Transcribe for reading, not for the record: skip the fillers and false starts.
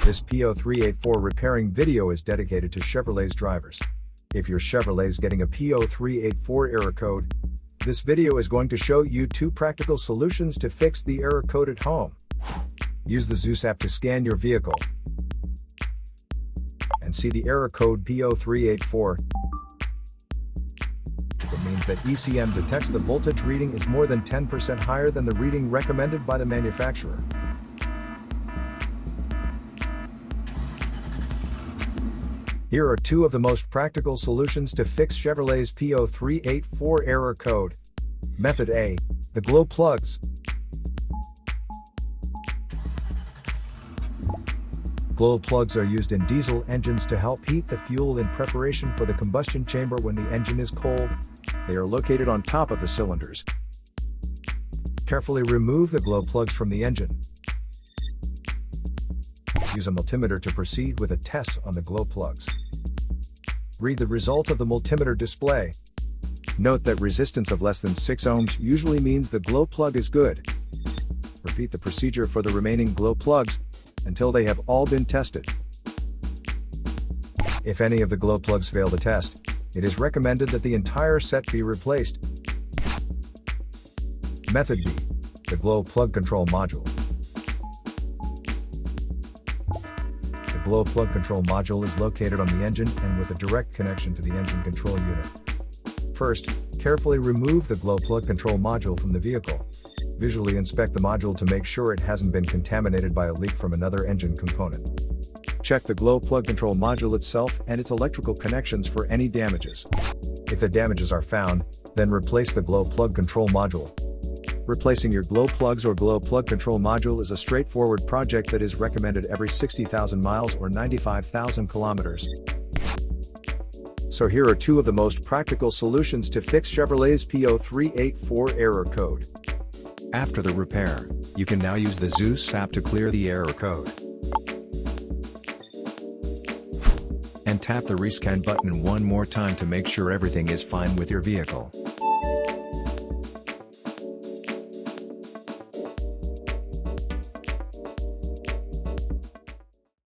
This P0384 repairing video is dedicated to Chevrolet's drivers. If your Chevrolet's getting a P0384 error code, this video is going to show you 2 practical solutions to fix the error code at home. Use the Zeus app to scan your vehicle and see the error code P0384. It means that ECM detects the voltage reading is more than 10% higher than the reading recommended by the manufacturer. Here are 2 of the most practical solutions to fix Chevrolet's P0384 error code. Method A. The glow plugs. Glow plugs are used in diesel engines to help heat the fuel in preparation for the combustion chamber when the engine is cold. They are located on top of the cylinders. Carefully remove the glow plugs from the engine. Use a multimeter to proceed with a test on the glow plugs. Read the result of the multimeter display. Note that resistance of less than 6 ohms usually means the glow plug is good. Repeat the procedure for the remaining glow plugs until they have all been tested. If any of the glow plugs fail the test, it is recommended that the entire set be replaced. Method B. The glow plug control module. The glow plug control module is located on the engine and with a direct connection to the engine control unit. First, carefully remove the glow plug control module from the vehicle. Visually inspect the module to make sure it hasn't been contaminated by a leak from another engine component. Check the glow plug control module itself and its electrical connections for any damages. If the damages are found, then replace the glow plug control module. Replacing your glow plugs or glow plug control module is a straightforward project that is recommended every 60,000 miles or 95,000 kilometers. So here are 2 of the most practical solutions to fix Chevrolet's P0384 error code. After the repair, you can now use the Zeus app to clear the error code. And tap the rescan button one more time to make sure everything is fine with your vehicle.